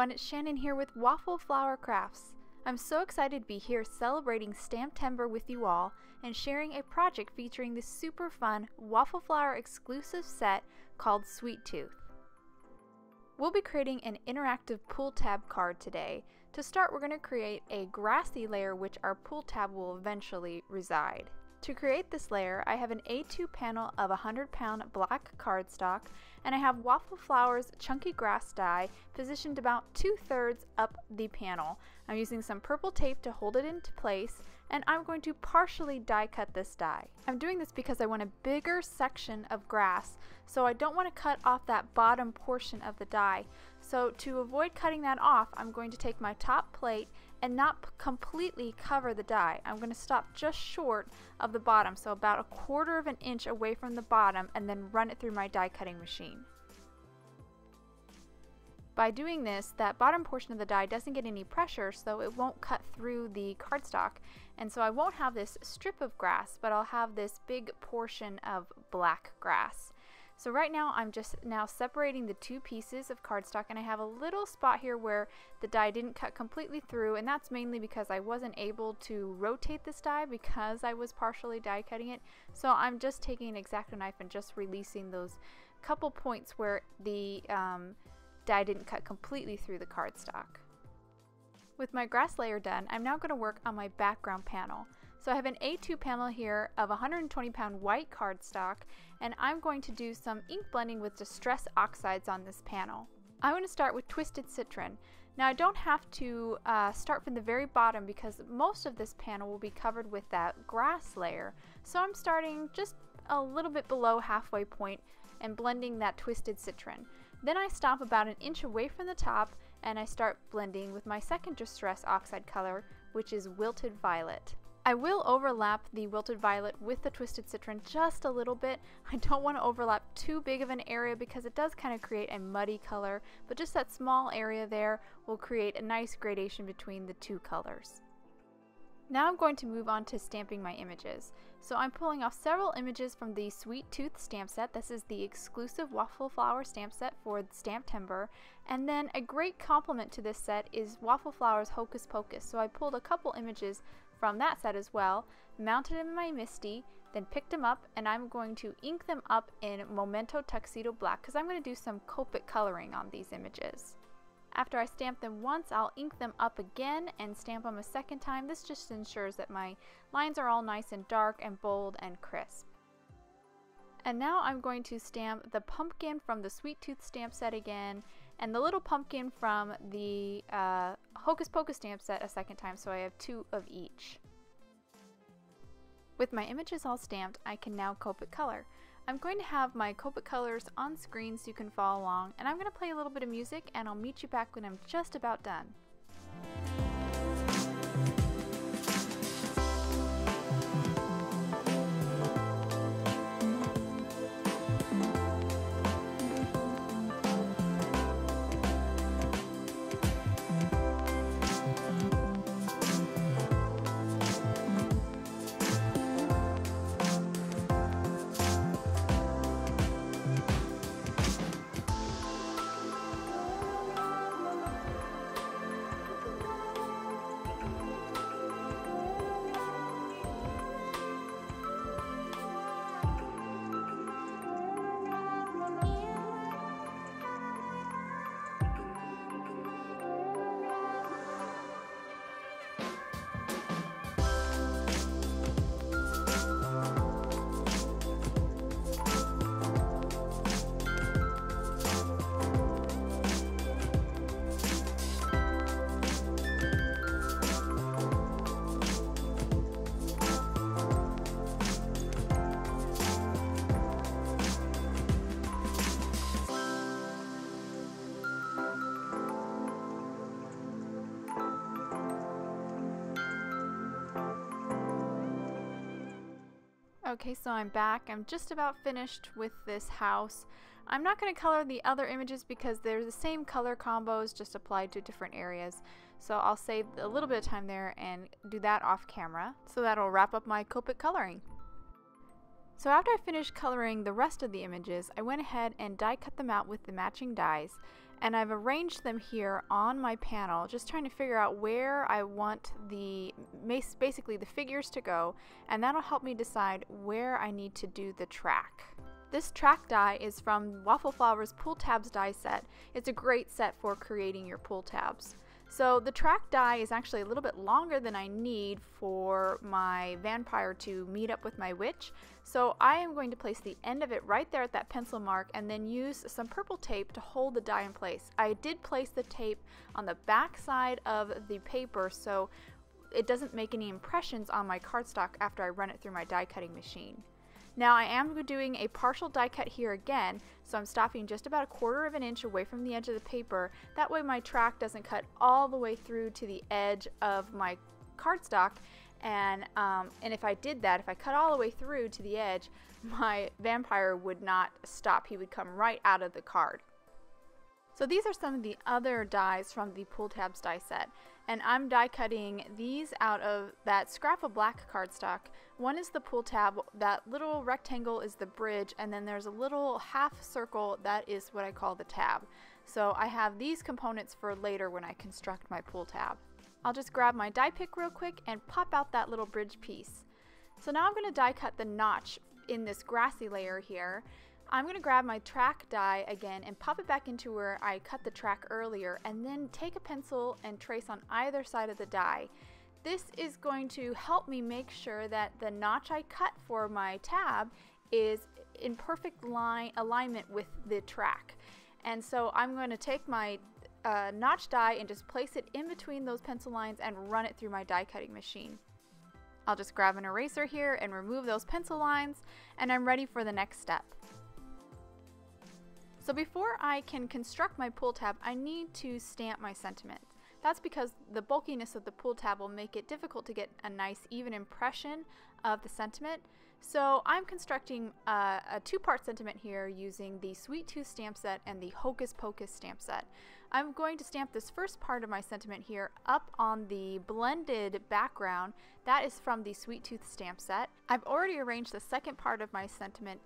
everyone, it's Shannon here with Waffle Flower Crafts. I'm so excited to be here celebrating STAMPtember with you all and sharing a project featuring this super fun Waffle Flower exclusive set called Sweet Tooth. We'll be creating an interactive pull tab card today. To start, we're going to create a grassy layer which our pull tab will eventually reside. To create this layer, I have an A2 panel of 100-pound black cardstock, and I have Waffle Flower's chunky grass die positioned about 2/3 up the panel. I'm using some purple tape to hold it into place, and I'm going to partially die cut this die. I'm doing this because I want a bigger section of grass, so I don't want to cut off that bottom portion of the die. So to avoid cutting that off, I'm going to take my top plate and not completely cover the die. I'm going to stop just short of the bottom, so about 1/4 of an inch away from the bottom, and then run it through my die cutting machine. By doing this, that bottom portion of the die doesn't get any pressure, so it won't cut through the cardstock, and so I won't have this strip of grass, but I'll have this big portion of black grass. So right now I'm just separating the two pieces of cardstock, and I have a little spot here where the die didn't cut completely through, and that's mainly because I wasn't able to rotate this die because I was partially die cutting it. So I'm just taking an X-Acto knife and just releasing those couple points where the die didn't cut completely through the cardstock. With my grass layer done, I'm now going to work on my background panel. So I have an A2 panel here of 120-pound white cardstock, and I'm going to do some ink blending with distress oxides on this panel. I'm going to start with Twisted Citron. Now I don't have to start from the very bottom because most of this panel will be covered with that grass layer. So I'm starting just a little bit below halfway point and blending that Twisted Citron. Then I stop about 1 inch away from the top and I start blending with my second distress oxide color, which is Wilted Violet. I will overlap the Wilted Violet with the Twisted Citron just a little bit. I don't want to overlap too big of an area because it does kind of create a muddy color, but just that small area there will create a nice gradation between the two colors. Now I'm going to move on to stamping my images. So I'm pulling off several images from the Sweet Tooth stamp set. This is the exclusive Waffle Flower stamp set for STAMPtember. And then a great complement to this set is Waffle Flower's Hocus Pocus. So I pulled a couple images from that set as well, mounted in my MISTI, then picked them up, and I'm going to ink them up in Memento Tuxedo Black because I'm going to do some Copic Coloring on these images. After I stamp them once, I'll ink them up again and stamp them a second time. This just ensures that my lines are all nice and dark and bold and crisp. And now I'm going to stamp the pumpkin from the Sweet Tooth stamp set again, and the little pumpkin from the Hocus Pocus stamp set a second time, so I have 2 of each. With my images all stamped, I can now Copic color. I'm going to have my Copic colors on screen so you can follow along, and I'm going to play a little bit of music, and I'll meet you back when I'm just about done. Okay, so I'm back. I'm just about finished with this house. I'm not going to color the other images because they're the same color combos, just applied to different areas. So I'll save a little bit of time there and do that off camera. So that'll wrap up my Copic coloring. So after I finished coloring the rest of the images, I went ahead and die cut them out with the matching dies. and I've arranged them here on my panel, just trying to figure out where I want basically the figures to go, and that'll help me decide where I need to do the track. This track die is from Waffle Flower's Pull Tabs die set. It's a great set for creating your pull tabs. So the track die is actually a little bit longer than I need for my vampire to meet up with my witch. So I am going to place the end of it right there at that pencil mark and then use some purple tape to hold the die in place. I did place the tape on the back side of the paper so it doesn't make any impressions on my cardstock after I run it through my die cutting machine. Now I am doing a partial die cut here again, so I'm stopping just about 1/4 of an inch away from the edge of the paper. That way my track doesn't cut all the way through to the edge of my cardstock, and if I did that, if I cut all the way through to the edge, my vampire would not stop. He would come right out of the card. So these are some of the other dies from the Pull Tabs die set, and I'm die cutting these out of that scrap of black cardstock. One is the pull tab, that little rectangle is the bridge, and then there's a little half circle that is what I call the tab. So I have these components for later when I construct my pull tab. I'll just grab my die pick real quick and pop out that little bridge piece. So now I'm going to die cut the notch in this grassy layer here. I'm going to grab my track die again and pop it back into where I cut the track earlier, and then take a pencil and trace on either side of the die. This is going to help me make sure that the notch I cut for my tab is in perfect alignment with the track. And so I'm going to take my notch die and just place it in between those pencil lines and run it through my die cutting machine. I'll just grab an eraser here and remove those pencil lines, and I'm ready for the next step. So before I can construct my pull tab, I need to stamp my sentiment. That's because the bulkiness of the pull tab will make it difficult to get a nice even impression of the sentiment. So I'm constructing a two-part sentiment here using the Sweet Tooth stamp set and the Hocus Pocus stamp set. I'm going to stamp this first part of my sentiment here up on the blended background. That is from the Sweet Tooth stamp set. I've already arranged the second part of my sentiment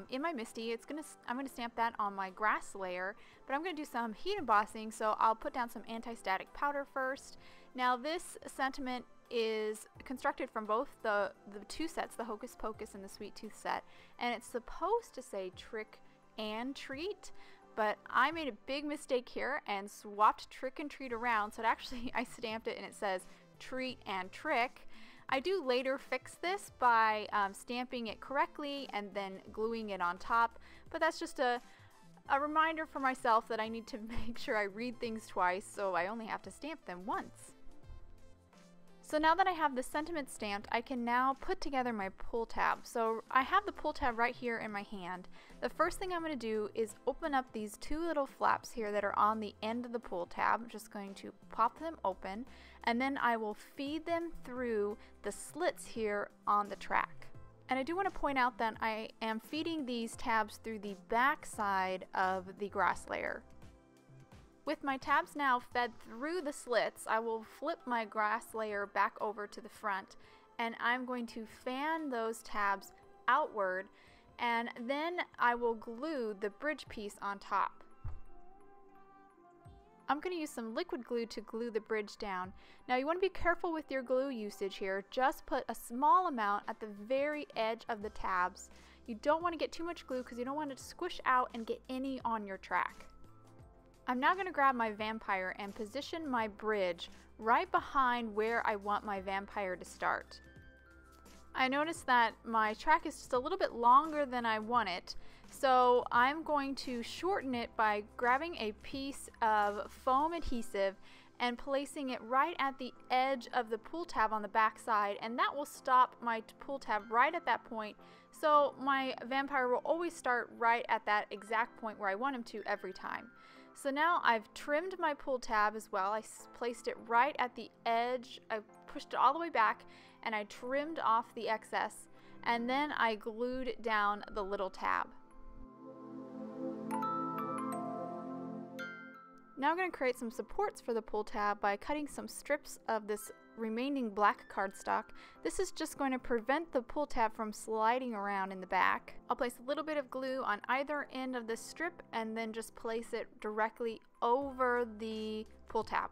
in my MISTI. I'm going to stamp that on my grass layer, but I'm going to do some heat embossing, so I'll put down some anti-static powder first. Now this sentiment is constructed from both the two sets, the Hocus Pocus and the Sweet Tooth set, and it's supposed to say trick and treat, but I made a big mistake here and swapped trick and treat around, so I stamped it and it says treat and trick. I do later fix this by stamping it correctly and then gluing it on top, but that's just a reminder for myself that I need to make sure I read things twice, so I only have to stamp them once. So now that I have the sentiment stamped, I can now put together my pull tab. So I have the pull tab right here in my hand. The first thing I'm going to do is open up these two little flaps here that are on the end of the pull tab. I'm just going to pop them open, and then I will feed them through the slits here on the track. And I do want to point out that I am feeding these tabs through the back side of the grass layer. With my tabs now fed through the slits, I will flip my grass layer back over to the front, and I'm going to fan those tabs outward, and then I will glue the bridge piece on top. I'm going to use some liquid glue to glue the bridge down. Now you want to be careful with your glue usage here. Just put a small amount at the very edge of the tabs. You don't want to get too much glue because you don't want it to squish out and get any on your track. I'm now going to grab my vampire and position my bridge right behind where I want my vampire to start. I noticed that my track is just a little bit longer than I want it, so I'm going to shorten it by grabbing a piece of foam adhesive and placing it right at the edge of the pull tab on the back side, and that will stop my pull tab right at that point, so my vampire will always start right at that exact point where I want him to every time. So now I've trimmed my pull tab as well. I placed it right at the edge. I pushed it all the way back and I trimmed off the excess, and then I glued down the little tab. Now I'm going to create some supports for the pull tab by cutting some strips of this remaining black cardstock. This is just going to prevent the pull tab from sliding around in the back. I'll place a little bit of glue on either end of this strip and then just place it directly over the pull tab.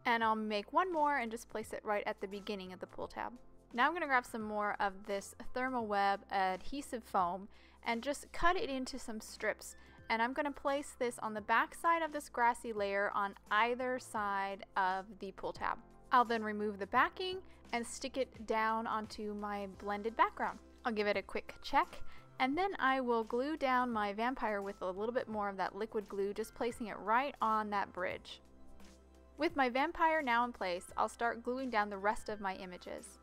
And I'll make one more and just place it right at the beginning of the pull tab. Now I'm going to grab some more of this ThermoWeb adhesive foam and just cut it into some strips. And I'm going to place this on the back side of this grassy layer on either side of the pull tab. I'll then remove the backing and stick it down onto my blended background. I'll give it a quick check, and then I will glue down my vampire with a little bit more of that liquid glue, just placing it right on that bridge. With my vampire now in place, I'll start gluing down the rest of my images.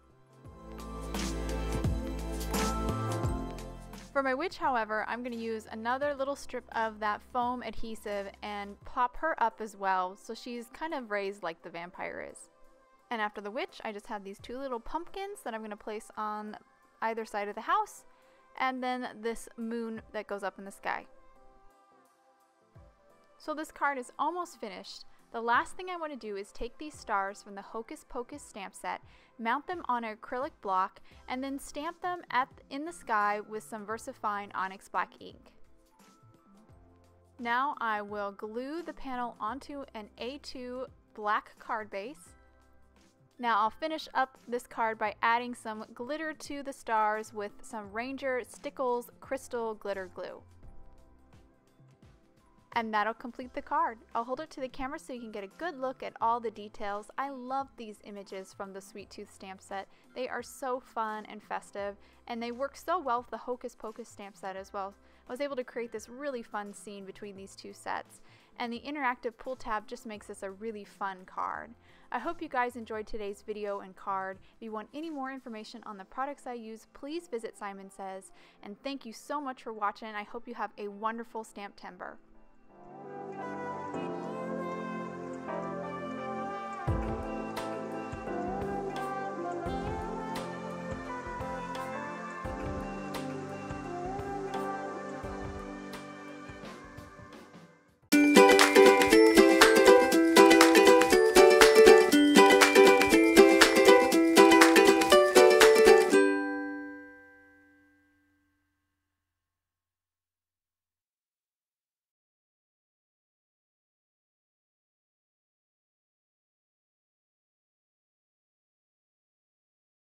For my witch, however, I'm going to use another little strip of that foam adhesive and pop her up as well, so she's kind of raised like the vampire is. And after the witch, I just have these two little pumpkins that I'm going to place on either side of the house, and then this moon that goes up in the sky. So this card is almost finished. The last thing I want to do is take these stars from the Hocus Pocus stamp set, mount them on an acrylic block, and then stamp them in the sky with some VersaFine ONYX black ink. Now I will glue the panel onto an A2 black card base. Now I'll finish up this card by adding some glitter to the stars with some Ranger Stickles Crystal Glitter Glue. And that'll complete the card. I'll hold it to the camera so you can get a good look at all the details. I love these images from the Sweet Tooth stamp set. They are so fun and festive, and they work so well with the Hocus Pocus stamp set as well. I was able to create this really fun scene between these two sets, and the interactive pull tab just makes this a really fun card. I hope you guys enjoyed today's video and card. If you want any more information on the products I use, please visit Simon Says, and thank you so much for watching. I hope you have a wonderful Stamptember.